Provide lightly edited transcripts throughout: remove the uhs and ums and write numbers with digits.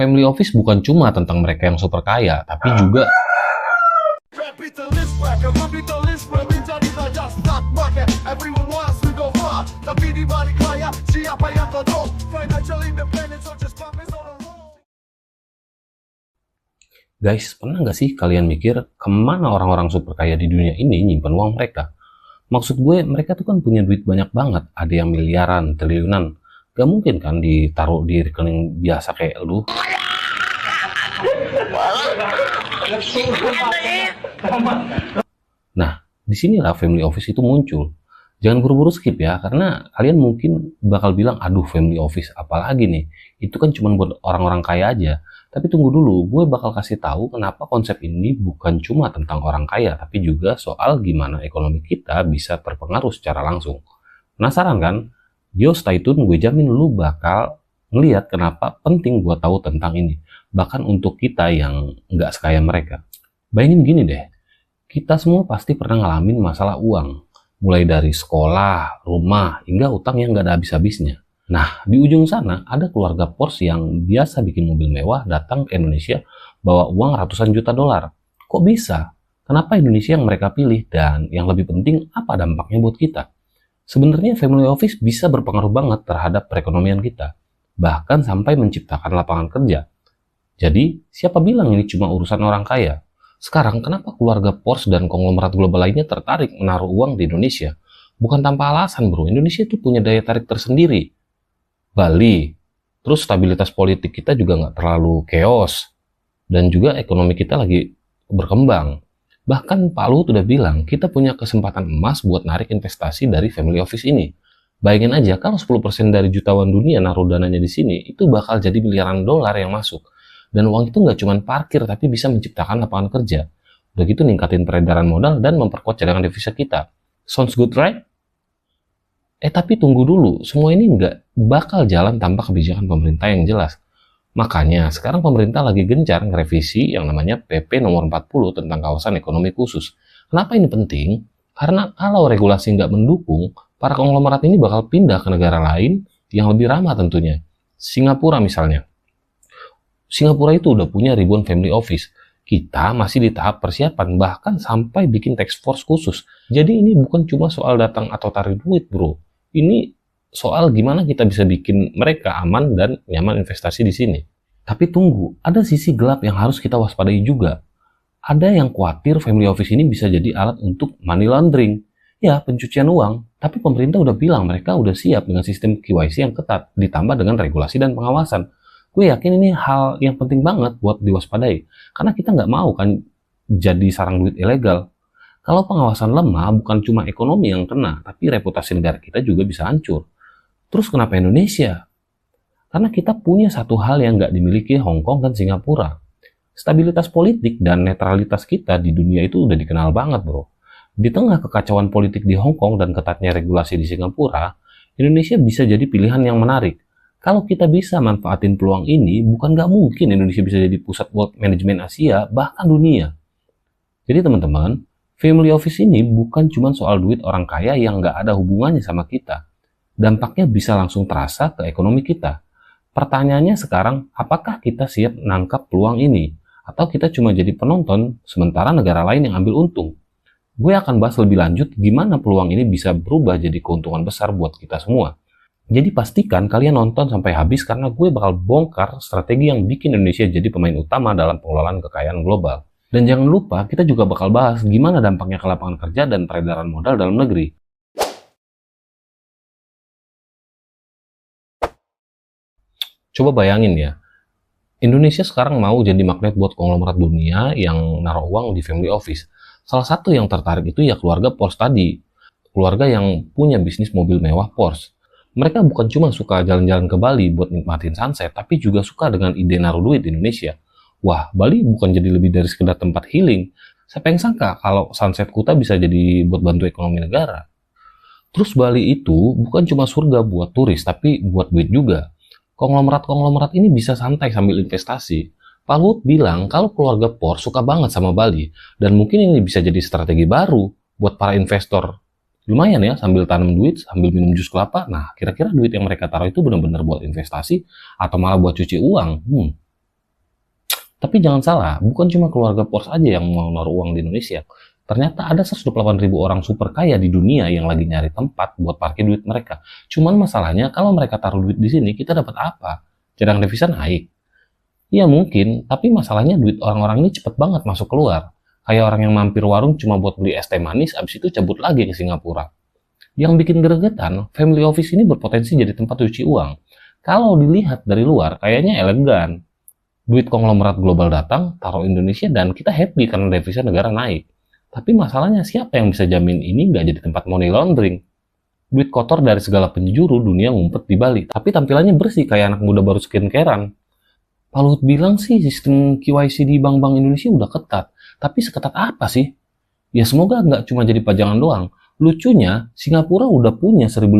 family office bukan cuma tentang mereka yang super kaya, tapi juga guys, pernah nggak sih kalian mikir kemana orang-orang super kaya di dunia ini nyimpan uang mereka? Maksud gue, mereka tuh kan punya duit banyak banget, ada yang miliaran, triliunan. Gak mungkin kan ditaruh di rekening biasa kayak lu. Nah, disinilah family office itu muncul. Jangan buru-buru skip ya, karena kalian mungkin bakal bilang, aduh family office apalagi nih, itu kan cuma buat orang-orang kaya aja. Tapi tunggu dulu, gue bakal kasih tahu kenapa konsep ini bukan cuma tentang orang kaya, tapi juga soal gimana ekonomi kita bisa terpengaruh secara langsung. Penasaran kan? Yo, stay tune, gue jamin lu bakal ngeliat kenapa penting buat tahu tentang ini. Bahkan untuk kita yang nggak sekaya mereka. Bayangin gini deh, kita semua pasti pernah ngalamin masalah uang. Mulai dari sekolah, rumah, hingga utang yang nggak ada habis-habisnya. Nah, di ujung sana ada keluarga Porsche yang biasa bikin mobil mewah datang ke Indonesia bawa uang ratusan juta dolar. Kok bisa? Kenapa Indonesia yang mereka pilih? Dan yang lebih penting, apa dampaknya buat kita? Sebenarnya family office bisa berpengaruh banget terhadap perekonomian kita. Bahkan sampai menciptakan lapangan kerja. Jadi, siapa bilang ini cuma urusan orang kaya? Sekarang, kenapa keluarga Porsche dan konglomerat global lainnya tertarik menaruh uang di Indonesia? Bukan tanpa alasan bro, Indonesia itu punya daya tarik tersendiri. Bali, terus stabilitas politik kita juga nggak terlalu chaos, dan juga ekonomi kita lagi berkembang. Bahkan Pak Luhut udah bilang, kita punya kesempatan emas buat narik investasi dari family office ini. Bayangin aja, kalau 10% dari jutawan dunia naruh dananya di sini, itu bakal jadi miliaran dolar yang masuk. Dan uang itu nggak cuma parkir, tapi bisa menciptakan lapangan kerja. Udah gitu ningkatin peredaran modal dan memperkuat cadangan devisa kita. Sounds good, right? Tapi tunggu dulu, semua ini nggak bakal jalan tanpa kebijakan pemerintah yang jelas. Makanya, sekarang pemerintah lagi gencar ngerevisi yang namanya PP nomor 40 tentang kawasan ekonomi khusus. Kenapa ini penting? Karena kalau regulasi nggak mendukung, para konglomerat ini bakal pindah ke negara lain yang lebih ramah tentunya. Singapura misalnya. Singapura itu udah punya ribuan family office. Kita masih di tahap persiapan, bahkan sampai bikin task force khusus. Jadi ini bukan cuma soal datang atau tarik duit bro. Ini soal gimana kita bisa bikin mereka aman dan nyaman investasi di sini. Tapi tunggu, ada sisi gelap yang harus kita waspadai juga. Ada yang khawatir family office ini bisa jadi alat untuk money laundering. Ya, pencucian uang. Tapi pemerintah udah bilang mereka udah siap dengan sistem KYC yang ketat, ditambah dengan regulasi dan pengawasan. Gue yakin ini hal yang penting banget buat diwaspadai. Karena kita nggak mau kan jadi sarang duit ilegal. Kalau pengawasan lemah, bukan cuma ekonomi yang kena, tapi reputasi negara kita juga bisa hancur. Terus kenapa Indonesia? Karena kita punya satu hal yang nggak dimiliki Hong Kong dan Singapura. Stabilitas politik dan netralitas kita di dunia itu udah dikenal banget bro. Di tengah kekacauan politik di Hong Kong dan ketatnya regulasi di Singapura, Indonesia bisa jadi pilihan yang menarik. Kalau kita bisa manfaatin peluang ini, bukan nggak mungkin Indonesia bisa jadi pusat wealth management Asia, bahkan dunia. Jadi teman-teman, family office ini bukan cuma soal duit orang kaya yang nggak ada hubungannya sama kita. Dampaknya bisa langsung terasa ke ekonomi kita. Pertanyaannya sekarang, apakah kita siap nangkap peluang ini? Atau kita cuma jadi penonton, sementara negara lain yang ambil untung? Gue akan bahas lebih lanjut gimana peluang ini bisa berubah jadi keuntungan besar buat kita semua. Jadi pastikan kalian nonton sampai habis karena gue bakal bongkar strategi yang bikin Indonesia jadi pemain utama dalam pengelolaan kekayaan global. Dan jangan lupa, kita juga bakal bahas gimana dampaknya ke lapangan kerja dan peredaran modal dalam negeri. Coba bayangin ya, Indonesia sekarang mau jadi magnet buat konglomerat dunia yang naruh uang di family office. Salah satu yang tertarik itu ya keluarga Porsche tadi. Keluarga yang punya bisnis mobil mewah Porsche. Mereka bukan cuma suka jalan-jalan ke Bali buat nikmatin sunset, tapi juga suka dengan ide naruh duit di Indonesia. Wah, Bali bukan jadi lebih dari sekedar tempat healing. Siapa yang sangka kalau Sunset Kuta bisa jadi buat bantu ekonomi negara? Terus Bali itu bukan cuma surga buat turis, tapi buat duit juga. Konglomerat-konglomerat ini bisa santai sambil investasi. Pak Luhut bilang kalau keluarga Porsche suka banget sama Bali, dan mungkin ini bisa jadi strategi baru buat para investor. Lumayan ya, sambil tanam duit, sambil minum jus kelapa. Nah, kira-kira duit yang mereka taruh itu benar-benar buat investasi atau malah buat cuci uang? Tapi jangan salah, bukan cuma keluarga Porsche aja yang mau naruh uang di Indonesia. Ternyata ada 128.000 orang super kaya di dunia yang lagi nyari tempat buat parkir duit mereka. Cuman masalahnya, kalau mereka taruh duit di sini, kita dapat apa? Cadangan devisa naik. Iya mungkin, tapi masalahnya duit orang-orang ini cepet banget masuk keluar. Kayak orang yang mampir warung cuma buat beli es teh manis, abis itu cabut lagi ke Singapura. Yang bikin gregetan, family office ini berpotensi jadi tempat cuci uang. Kalau dilihat dari luar, kayaknya elegan. Duit konglomerat global datang, taruh Indonesia, dan kita happy karena devisa negara naik. Tapi masalahnya siapa yang bisa jamin ini nggak jadi tempat money laundering? Duit kotor dari segala penjuru dunia ngumpet di Bali, tapi tampilannya bersih kayak anak muda baru skincarean. Pak Luhut bilang sih sistem KYC di bank-bank Indonesia udah ketat. Tapi seketat apa sih? Ya semoga nggak cuma jadi pajangan doang. Lucunya, Singapura udah punya 1.500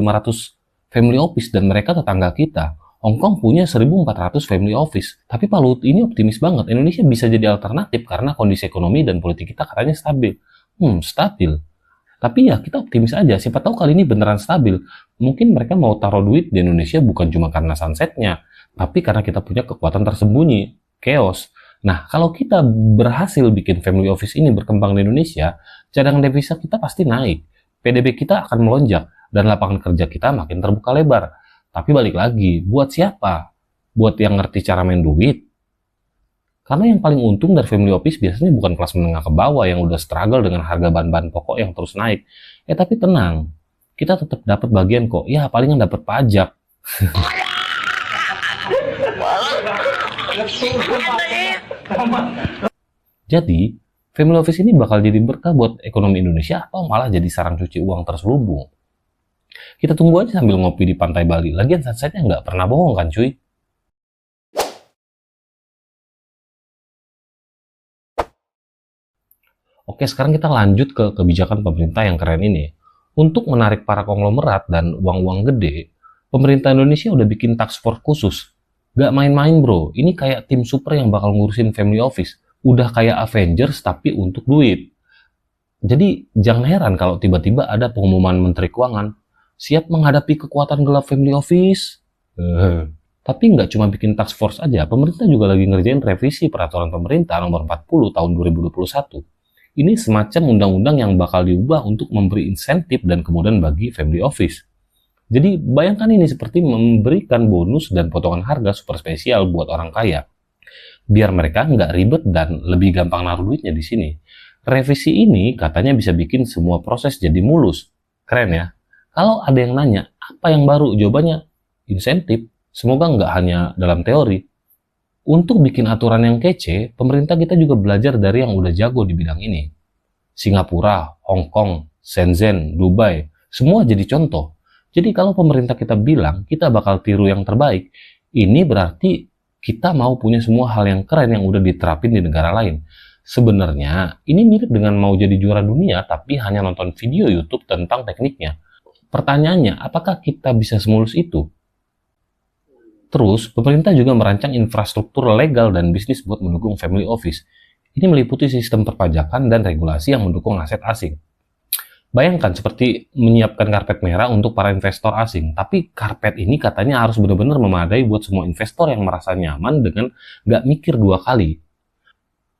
family office dan mereka tetangga kita. Hong Kong punya 1.400 family office. Tapi Pak Luhut ini optimis banget. Indonesia bisa jadi alternatif karena kondisi ekonomi dan politik kita katanya stabil. Stabil. Tapi ya kita optimis aja. Siapa tahu kali ini beneran stabil. Mungkin mereka mau taruh duit di Indonesia bukan cuma karena sunsetnya, tapi karena kita punya kekuatan tersembunyi, chaos. Nah, kalau kita berhasil bikin family office ini berkembang di Indonesia, cadangan devisa kita pasti naik, PDB kita akan melonjak, dan lapangan kerja kita makin terbuka lebar. Tapi balik lagi, buat siapa? Buat yang ngerti cara main duit? Karena yang paling untung dari family office biasanya bukan kelas menengah ke bawah yang udah struggle dengan harga bahan-bahan pokok yang terus naik. Tapi tenang, kita tetap dapat bagian kok. Ya, palingan dapat pajak. Jadi, family office ini bakal jadi berkah buat ekonomi Indonesia atau malah jadi sarang cuci uang terselubung. Kita tunggu aja sambil ngopi di pantai Bali. Lagian sunsetnya nggak pernah bohong kan cuy? Oke, sekarang kita lanjut ke kebijakan pemerintah yang keren ini. Untuk menarik para konglomerat dan uang-uang gede, pemerintah Indonesia udah bikin task force khusus. Gak main-main bro, ini kayak tim super yang bakal ngurusin family office. Udah kayak Avengers tapi untuk duit. Jadi jangan heran kalau tiba-tiba ada pengumuman Menteri Keuangan, siap menghadapi kekuatan gelap family office. Tapi nggak cuma bikin task force aja, pemerintah juga lagi ngerjain revisi peraturan pemerintah nomor 40 tahun 2021. Ini semacam undang-undang yang bakal diubah untuk memberi insentif dan kemudahan bagi family office. Jadi bayangkan ini seperti memberikan bonus dan potongan harga super spesial buat orang kaya. Biar mereka nggak ribet dan lebih gampang naruh duitnya di sini. Revisi ini katanya bisa bikin semua proses jadi mulus. Keren ya? Kalau ada yang nanya, apa yang baru? Jawabannya, insentif. Semoga nggak hanya dalam teori. Untuk bikin aturan yang kece, pemerintah kita juga belajar dari yang udah jago di bidang ini. Singapura, Hong Kong, Shenzhen, Dubai, semua jadi contoh. Jadi kalau pemerintah kita bilang kita bakal tiru yang terbaik, ini berarti kita mau punya semua hal yang keren yang udah diterapin di negara lain. Sebenarnya ini mirip dengan mau jadi juara dunia tapi hanya nonton video YouTube tentang tekniknya. Pertanyaannya, apakah kita bisa semulus itu? Terus, pemerintah juga merancang infrastruktur legal dan bisnis buat mendukung family office. Ini meliputi sistem perpajakan dan regulasi yang mendukung aset asing. Bayangkan seperti menyiapkan karpet merah untuk para investor asing, tapi karpet ini katanya harus benar-benar memadai buat semua investor yang merasa nyaman dengan nggak mikir dua kali.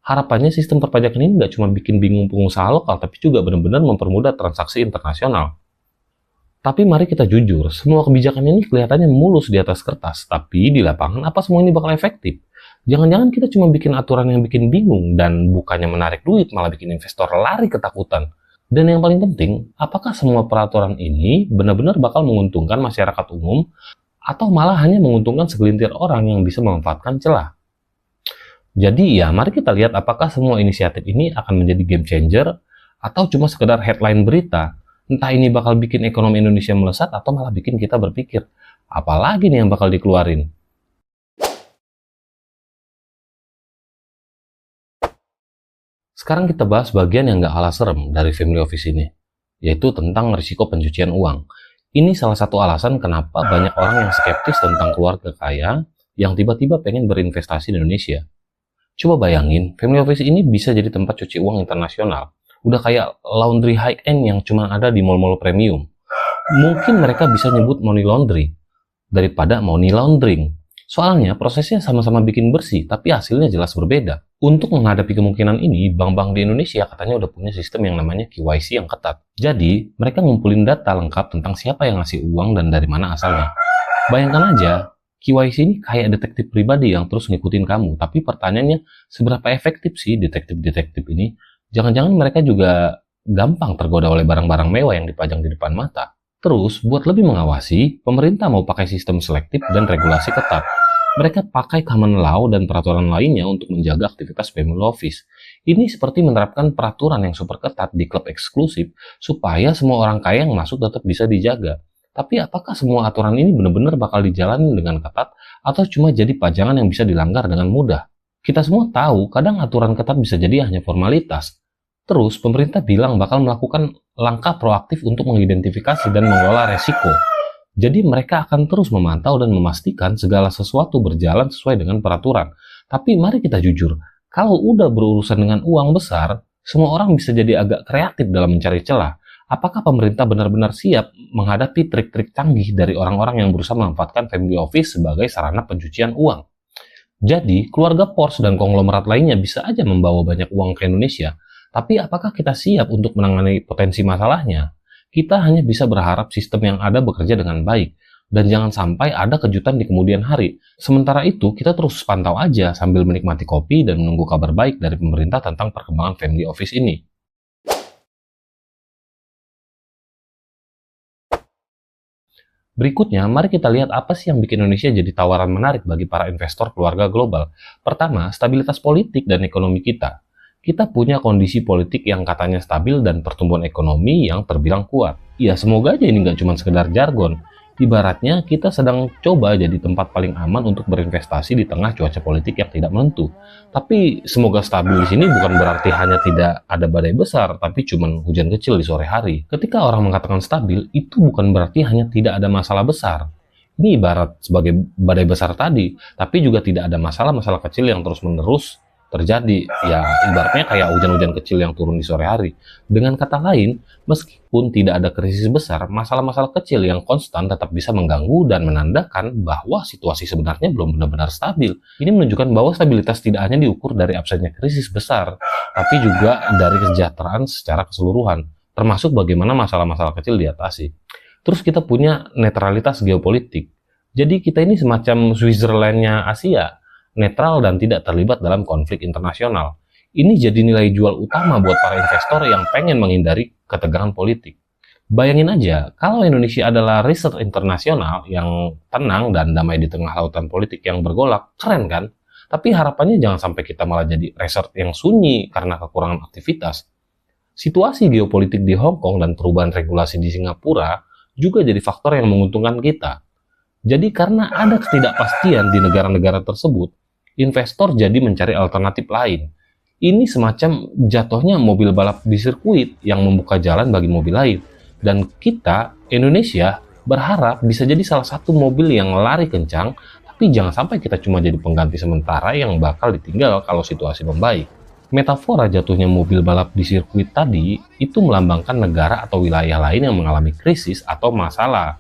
Harapannya sistem perpajakan ini nggak cuma bikin bingung pengusaha lokal, tapi juga benar-benar mempermudah transaksi internasional. Tapi mari kita jujur, semua kebijakan ini kelihatannya mulus di atas kertas, tapi di lapangan apa semua ini bakal efektif? Jangan-jangan kita cuma bikin aturan yang bikin bingung, dan bukannya menarik duit, malah bikin investor lari ketakutan. Dan yang paling penting, apakah semua peraturan ini benar-benar bakal menguntungkan masyarakat umum, atau malah hanya menguntungkan segelintir orang yang bisa memanfaatkan celah? Jadi ya, mari kita lihat apakah semua inisiatif ini akan menjadi game changer, atau cuma sekedar headline berita. Entah ini bakal bikin ekonomi Indonesia melesat atau malah bikin kita berpikir, apalagi nih yang bakal dikeluarin? Sekarang kita bahas bagian yang nggak kalah serem dari family office ini, yaitu tentang risiko pencucian uang. Ini salah satu alasan kenapa banyak orang yang skeptis tentang keluarga kaya yang tiba-tiba pengen berinvestasi di Indonesia. Coba bayangin, family office ini bisa jadi tempat cuci uang internasional. Udah kayak laundry high-end yang cuma ada di mall-mall premium. Mungkin mereka bisa nyebut money laundry daripada money laundering. Soalnya prosesnya sama-sama bikin bersih, tapi hasilnya jelas berbeda. Untuk menghadapi kemungkinan ini, bank-bank di Indonesia katanya udah punya sistem yang namanya KYC yang ketat. Jadi, mereka ngumpulin data lengkap tentang siapa yang ngasih uang dan dari mana asalnya. Bayangkan aja, KYC ini kayak detektif pribadi yang terus ngikutin kamu. Tapi pertanyaannya, seberapa efektif sih detektif-detektif ini? Jangan-jangan mereka juga gampang tergoda oleh barang-barang mewah yang dipajang di depan mata. Terus, buat lebih mengawasi, pemerintah mau pakai sistem selektif dan regulasi ketat. Mereka pakai common law dan peraturan lainnya untuk menjaga aktivitas family office. Ini seperti menerapkan peraturan yang super ketat di klub eksklusif supaya semua orang kaya yang masuk tetap bisa dijaga. Tapi apakah semua aturan ini benar-benar bakal dijalani dengan ketat atau cuma jadi pajangan yang bisa dilanggar dengan mudah? Kita semua tahu kadang aturan ketat bisa jadi hanya formalitas. Terus pemerintah bilang bakal melakukan langkah proaktif untuk mengidentifikasi dan mengelola resiko. Jadi mereka akan terus memantau dan memastikan segala sesuatu berjalan sesuai dengan peraturan. Tapi mari kita jujur, kalau udah berurusan dengan uang besar, semua orang bisa jadi agak kreatif dalam mencari celah. Apakah pemerintah benar-benar siap menghadapi trik-trik canggih dari orang-orang yang berusaha memanfaatkan family office sebagai sarana pencucian uang? Jadi, keluarga Porsche dan konglomerat lainnya bisa aja membawa banyak uang ke Indonesia. Tapi apakah kita siap untuk menangani potensi masalahnya? Kita hanya bisa berharap sistem yang ada bekerja dengan baik, dan jangan sampai ada kejutan di kemudian hari. Sementara itu, kita terus pantau aja sambil menikmati kopi dan menunggu kabar baik dari pemerintah tentang perkembangan family office ini. Berikutnya, mari kita lihat apa sih yang bikin Indonesia jadi tawaran menarik bagi para investor keluarga global. Pertama, stabilitas politik dan ekonomi kita. Kita punya kondisi politik yang katanya stabil dan pertumbuhan ekonomi yang terbilang kuat. Ya, semoga aja ini nggak cuma sekedar jargon. Ibaratnya, kita sedang coba jadi tempat paling aman untuk berinvestasi di tengah cuaca politik yang tidak menentu. Tapi, semoga stabil di sini bukan berarti hanya tidak ada badai besar, tapi cuma hujan kecil di sore hari. Ketika orang mengatakan stabil, itu bukan berarti hanya tidak ada masalah besar. Ini ibarat sebagai badai besar tadi, tapi juga tidak ada masalah-masalah kecil yang terus-menerus terjadi. Ya, ibaratnya kayak hujan-hujan kecil yang turun di sore hari. Dengan kata lain, meskipun tidak ada krisis besar, masalah-masalah kecil yang konstan tetap bisa mengganggu dan menandakan bahwa situasi sebenarnya belum benar-benar stabil. Ini menunjukkan bahwa stabilitas tidak hanya diukur dari absennya krisis besar, tapi juga dari kesejahteraan secara keseluruhan, termasuk bagaimana masalah-masalah kecil diatasi. Terus kita punya netralitas geopolitik. Jadi kita ini semacam Switzerland-nya Asia, netral dan tidak terlibat dalam konflik internasional. Ini jadi nilai jual utama buat para investor yang pengen menghindari ketegangan politik. Bayangin aja, kalau Indonesia adalah riset internasional yang tenang dan damai di tengah lautan politik yang bergolak, keren kan? Tapi harapannya jangan sampai kita malah jadi resort yang sunyi karena kekurangan aktivitas. Situasi geopolitik di Hong Kong dan perubahan regulasi di Singapura juga jadi faktor yang menguntungkan kita. Jadi karena ada ketidakpastian di negara-negara tersebut, investor jadi mencari alternatif lain. Ini semacam jatuhnya mobil balap di sirkuit yang membuka jalan bagi mobil lain. Dan kita, Indonesia, berharap bisa jadi salah satu mobil yang lari kencang, tapi jangan sampai kita cuma jadi pengganti sementara yang bakal ditinggal kalau situasi membaik. Metafora jatuhnya mobil balap di sirkuit tadi itu melambangkan negara atau wilayah lain yang mengalami krisis atau masalah.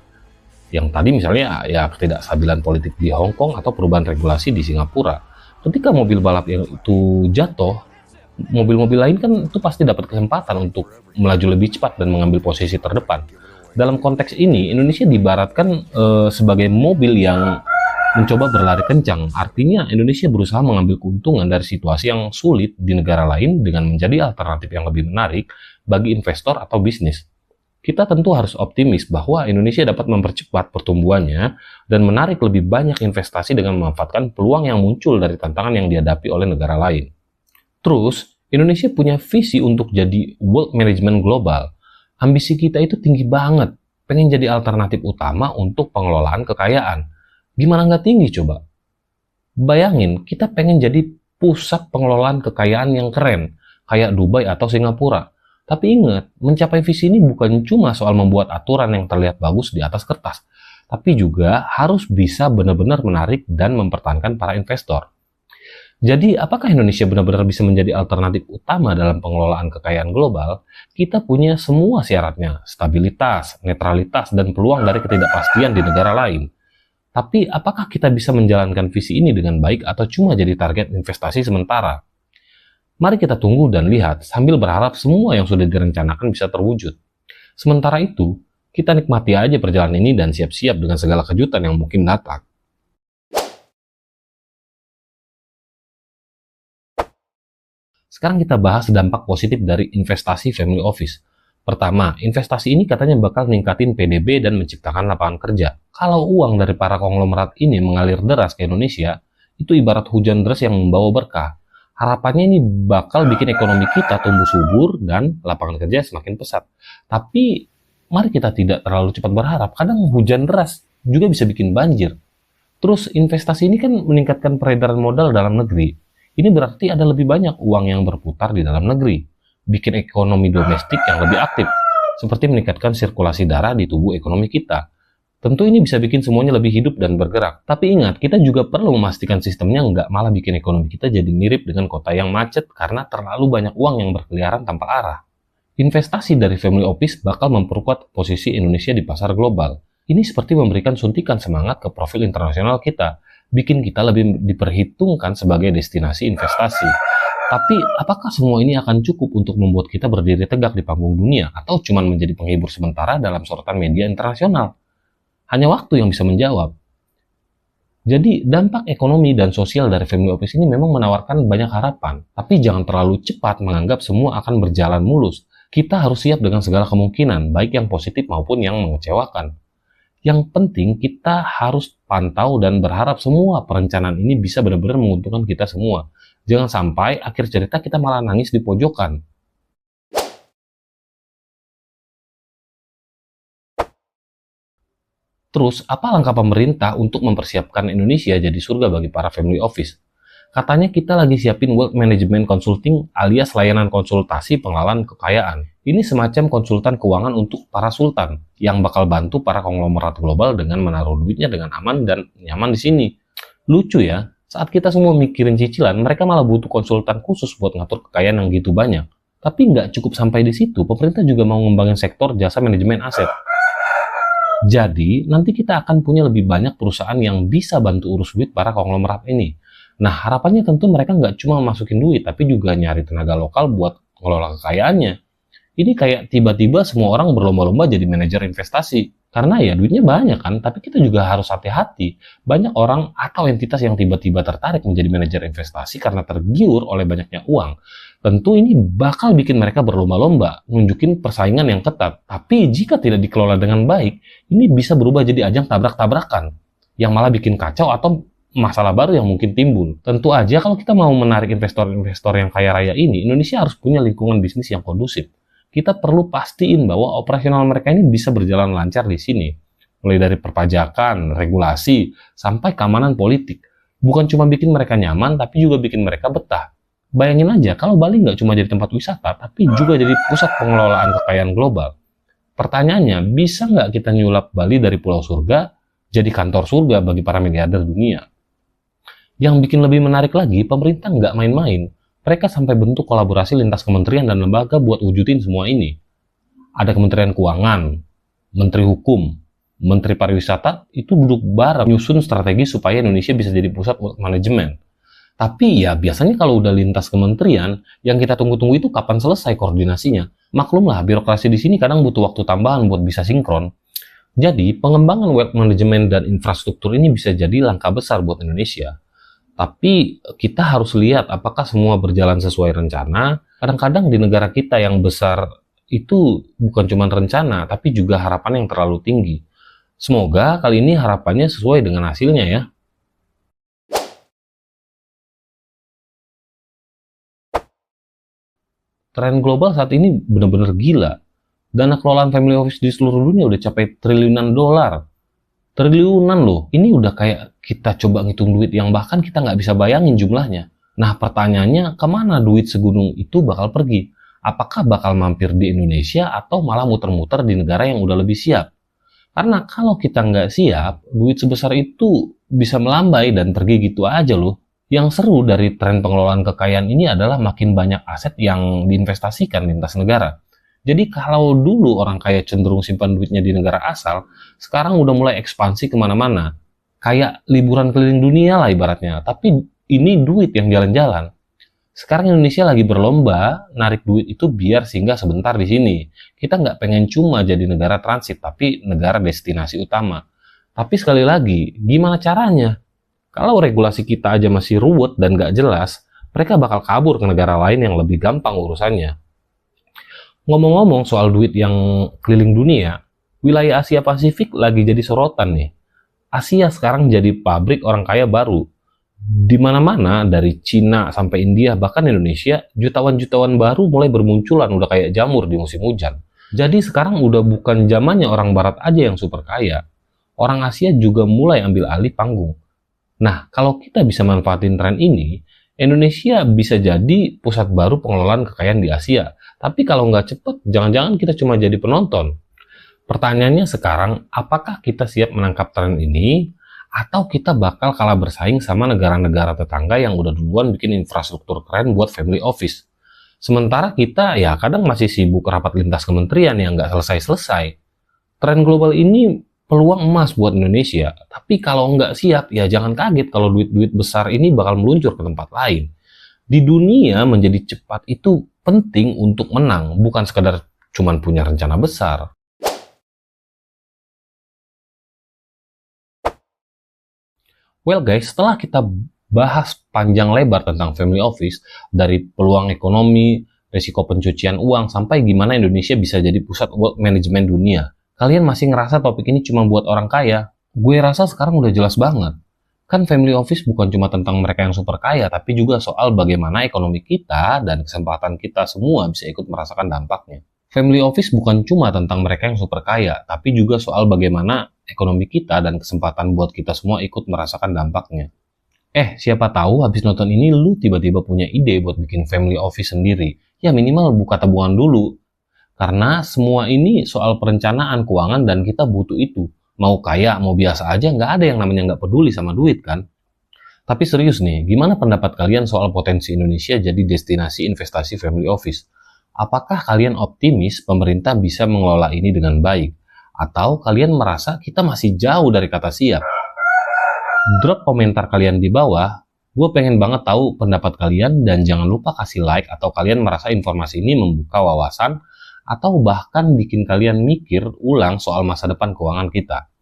Yang tadi misalnya ya ketidakstabilan politik di Hong Kong atau perubahan regulasi di Singapura. Ketika mobil balap yang itu jatuh, mobil-mobil lain kan itu pasti dapat kesempatan untuk melaju lebih cepat dan mengambil posisi terdepan. Dalam konteks ini, Indonesia diibaratkan sebagai mobil yang mencoba berlari kencang. Artinya Indonesia berusaha mengambil keuntungan dari situasi yang sulit di negara lain dengan menjadi alternatif yang lebih menarik bagi investor atau bisnis. Kita tentu harus optimis bahwa Indonesia dapat mempercepat pertumbuhannya dan menarik lebih banyak investasi dengan memanfaatkan peluang yang muncul dari tantangan yang dihadapi oleh negara lain. Terus, Indonesia punya visi untuk jadi wealth management global. Ambisi kita itu tinggi banget, pengen jadi alternatif utama untuk pengelolaan kekayaan. Gimana nggak tinggi coba? Bayangin, kita pengen jadi pusat pengelolaan kekayaan yang keren, kayak Dubai atau Singapura. Tapi ingat, mencapai visi ini bukan cuma soal membuat aturan yang terlihat bagus di atas kertas, tapi juga harus bisa benar-benar menarik dan mempertahankan para investor. Jadi, apakah Indonesia benar-benar bisa menjadi alternatif utama dalam pengelolaan kekayaan global? Kita punya semua syaratnya, stabilitas, netralitas, dan peluang dari ketidakpastian di negara lain. Tapi apakah kita bisa menjalankan visi ini dengan baik atau cuma jadi target investasi sementara? Mari kita tunggu dan lihat sambil berharap semua yang sudah direncanakan bisa terwujud. Sementara itu, kita nikmati aja perjalanan ini dan siap-siap dengan segala kejutan yang mungkin datang. Sekarang kita bahas dampak positif dari investasi family office. Pertama, investasi ini katanya bakal ningkatin PDB dan menciptakan lapangan kerja. Kalau uang dari para konglomerat ini mengalir deras ke Indonesia, itu ibarat hujan deras yang membawa berkah. Harapannya ini bakal bikin ekonomi kita tumbuh subur dan lapangan kerja semakin pesat. Tapi, mari kita tidak terlalu cepat berharap. Kadang hujan deras juga bisa bikin banjir. Terus, investasi ini kan meningkatkan peredaran modal dalam negeri. Ini berarti ada lebih banyak uang yang berputar di dalam negeri, bikin ekonomi domestik yang lebih aktif, seperti meningkatkan sirkulasi darah di tubuh ekonomi kita. Tentu ini bisa bikin semuanya lebih hidup dan bergerak. Tapi ingat, kita juga perlu memastikan sistemnya nggak malah bikin ekonomi kita jadi mirip dengan kota yang macet karena terlalu banyak uang yang berkeliaran tanpa arah. Investasi dari family office bakal memperkuat posisi Indonesia di pasar global. Ini seperti memberikan suntikan semangat ke profil internasional kita, bikin kita lebih diperhitungkan sebagai destinasi investasi. Tapi, apakah semua ini akan cukup untuk membuat kita berdiri tegak di panggung dunia atau cuma menjadi penghibur sementara dalam sorotan media internasional? Hanya waktu yang bisa menjawab. Jadi, dampak ekonomi dan sosial dari family office ini memang menawarkan banyak harapan. Tapi jangan terlalu cepat menganggap semua akan berjalan mulus. Kita harus siap dengan segala kemungkinan, baik yang positif maupun yang mengecewakan. Yang penting kita harus pantau dan berharap semua perencanaan ini bisa benar-benar menguntungkan kita semua. Jangan sampai akhir cerita kita malah nangis di pojokan. Terus, apa langkah pemerintah untuk mempersiapkan Indonesia jadi surga bagi para family office? Katanya kita lagi siapin Wealth Management Consulting alias layanan konsultasi pengelolaan kekayaan. Ini semacam konsultan keuangan untuk para sultan yang bakal bantu para konglomerat global dengan menaruh duitnya dengan aman dan nyaman di sini. Lucu ya, saat kita semua mikirin cicilan, mereka malah butuh konsultan khusus buat ngatur kekayaan yang gitu banyak. Tapi nggak cukup sampai di situ, pemerintah juga mau ngembangin sektor jasa manajemen aset. Jadi, nanti kita akan punya lebih banyak perusahaan yang bisa bantu urus duit para konglomerat ini. Nah, harapannya tentu mereka nggak cuma masukin duit, tapi juga nyari tenaga lokal buat ngelola kekayaannya. Ini kayak tiba-tiba semua orang berlomba-lomba jadi manajer investasi. Karena ya duitnya banyak kan, tapi kita juga harus hati-hati. Banyak orang atau entitas yang tiba-tiba tertarik menjadi manajer investasi karena tergiur oleh banyaknya uang. Tentu ini bakal bikin mereka berlomba-lomba, nunjukin persaingan yang ketat. Tapi jika tidak dikelola dengan baik, ini bisa berubah jadi ajang tabrak-tabrakan, yang malah bikin kacau atau masalah baru yang mungkin timbul. Tentu aja kalau kita mau menarik investor-investor yang kaya raya ini, Indonesia harus punya lingkungan bisnis yang kondusif. Kita perlu pastiin bahwa operasional mereka ini bisa berjalan lancar di sini. Mulai dari perpajakan, regulasi, sampai keamanan politik. Bukan cuma bikin mereka nyaman, tapi juga bikin mereka betah. Bayangin aja, kalau Bali nggak cuma jadi tempat wisata, tapi juga jadi pusat pengelolaan kekayaan global. Pertanyaannya, bisa nggak kita nyulap Bali dari Pulau Surga, jadi kantor surga bagi para miliarder dunia? Yang bikin lebih menarik lagi, pemerintah nggak main-main. Mereka sampai bentuk kolaborasi lintas kementerian dan lembaga buat wujudin semua ini. Ada Kementerian Keuangan, Menteri Hukum, Menteri Pariwisata, itu duduk bareng nyusun strategi supaya Indonesia bisa jadi pusat manajemen. Tapi ya biasanya kalau udah lintas kementerian, yang kita tunggu-tunggu itu kapan selesai koordinasinya. Maklumlah, birokrasi di sini kadang butuh waktu tambahan buat bisa sinkron. Jadi, pengembangan wealth management dan infrastruktur ini bisa jadi langkah besar buat Indonesia. Tapi kita harus lihat apakah semua berjalan sesuai rencana. Kadang-kadang di negara kita yang besar itu bukan cuma rencana, tapi juga harapan yang terlalu tinggi. Semoga kali ini harapannya sesuai dengan hasilnya ya. Tren global saat ini benar-benar gila. Dana kelolaan family office di seluruh dunia udah capai triliunan dolar. Triliunan loh, ini udah kayak kita coba ngitung duit yang bahkan kita nggak bisa bayangin jumlahnya. Nah pertanyaannya, kemana duit segunung itu bakal pergi? Apakah bakal mampir di Indonesia atau malah muter-muter di negara yang udah lebih siap? Karena kalau kita nggak siap, duit sebesar itu bisa melambai dan pergi gitu aja loh. Yang seru dari tren pengelolaan kekayaan ini adalah makin banyak aset yang diinvestasikan lintas negara. Jadi kalau dulu orang kaya cenderung simpan duitnya di negara asal, sekarang udah mulai ekspansi kemana-mana. Kayak liburan keliling dunia lah ibaratnya. Tapi ini duit yang jalan-jalan. Sekarang Indonesia lagi berlomba narik duit itu biar singgah sebentar di sini. Kita nggak pengen cuma jadi negara transit, tapi negara destinasi utama. Tapi sekali lagi, gimana caranya? Kalau regulasi kita aja masih ruwet dan nggak jelas, mereka bakal kabur ke negara lain yang lebih gampang urusannya. Ngomong-ngomong soal duit yang keliling dunia, wilayah Asia Pasifik lagi jadi sorotan nih. Asia sekarang jadi pabrik orang kaya baru. Di mana-mana dari Cina sampai India bahkan Indonesia, jutawan-jutawan baru mulai bermunculan udah kayak jamur di musim hujan. Jadi sekarang udah bukan zamannya orang barat aja yang super kaya. Orang Asia juga mulai ambil alih panggung. Nah, kalau kita bisa manfaatin tren ini, Indonesia bisa jadi pusat baru pengelolaan kekayaan di Asia. Tapi kalau nggak cepet, jangan-jangan kita cuma jadi penonton. Pertanyaannya sekarang, apakah kita siap menangkap tren ini? Atau kita bakal kalah bersaing sama negara-negara tetangga yang udah duluan bikin infrastruktur keren buat family office. Sementara kita ya kadang masih sibuk rapat lintas kementerian yang nggak selesai-selesai. Tren global ini peluang emas buat Indonesia, tapi kalau nggak siap ya jangan kaget kalau duit-duit besar ini bakal meluncur ke tempat lain. Di dunia menjadi cepat itu penting untuk menang, bukan sekedar cuman punya rencana besar. Well guys, setelah kita bahas panjang lebar tentang family office, dari peluang ekonomi, risiko pencucian uang, sampai gimana Indonesia bisa jadi pusat wealth management dunia. Kalian masih ngerasa topik ini cuma buat orang kaya? Gue rasa sekarang udah jelas banget. Kan family office bukan cuma tentang mereka yang super kaya, tapi juga soal bagaimana ekonomi kita dan kesempatan kita semua bisa ikut merasakan dampaknya. Family office bukan cuma tentang mereka yang super kaya, tapi juga soal bagaimana ekonomi kita dan kesempatan buat kita semua ikut merasakan dampaknya. Siapa tahu habis nonton ini lu tiba-tiba punya ide buat bikin family office sendiri. Ya minimal buka tabungan dulu. Karena semua ini soal perencanaan keuangan dan kita butuh itu. Mau kaya, mau biasa aja, nggak ada yang namanya nggak peduli sama duit kan. Tapi serius nih, gimana pendapat kalian soal potensi Indonesia jadi destinasi investasi family office? Apakah kalian optimis pemerintah bisa mengelola ini dengan baik? Atau kalian merasa kita masih jauh dari kata siap? Drop komentar kalian di bawah, gue pengen banget tahu pendapat kalian dan jangan lupa kasih like atau kalian merasa informasi ini membuka wawasan atau bahkan bikin kalian mikir ulang soal masa depan keuangan kita.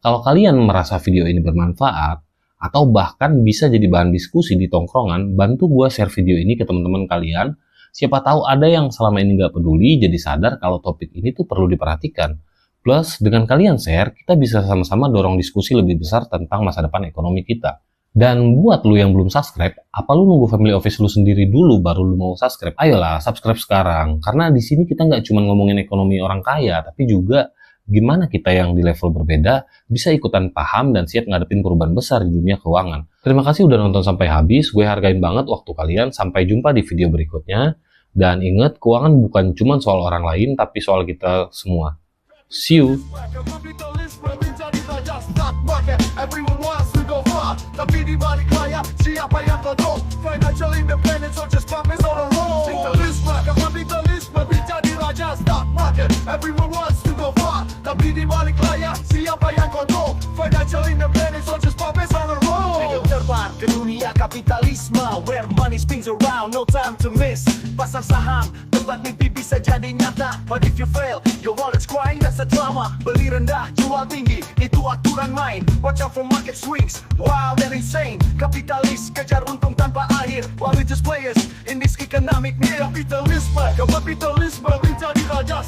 Kalau kalian merasa video ini bermanfaat atau bahkan bisa jadi bahan diskusi di tongkrongan, bantu gue share video ini ke teman-teman kalian. Siapa tahu ada yang selama ini nggak peduli jadi sadar kalau topik ini tuh perlu diperhatikan. Plus, dengan kalian share, kita bisa sama-sama dorong diskusi lebih besar tentang masa depan ekonomi kita. Dan buat lu yang belum subscribe, apa lu nunggu family office lu sendiri dulu baru lu mau subscribe? Ayolah, subscribe sekarang. Karena di sini kita nggak cuma ngomongin ekonomi orang kaya, tapi juga gimana kita yang di level berbeda bisa ikutan paham dan siap ngadepin perubahan besar di dunia keuangan. Terima kasih udah nonton sampai habis, gue hargain banget waktu kalian. Sampai jumpa di video berikutnya. Dan ingat, keuangan bukan cuma soal orang lain, tapi soal kita semua. See you! Everyone wants to go far, tapi di balik layar siapa yang kontrol? Financial independence or just promise on a roll? Kapitalisme, kapitalisme menjadi raja stock market. Everyone wants to go far, tapi di balik layar siapa yang kontrol? Financial independence or just promise on a roll? Ayo terbang ke dunia kapitalisme, where money spins around, no time to miss. Pasar saham, tempat mimpi bisa jadi nyata. But if you fail, your wallet's crying, that's a drama. Beli rendah, jual tinggi, itu aturan main. Watch out for market swings, wild and insane. Kapitalis kejar untung tanpa akhir, while we just players in this economic game. Kapitalisme menjadi raja.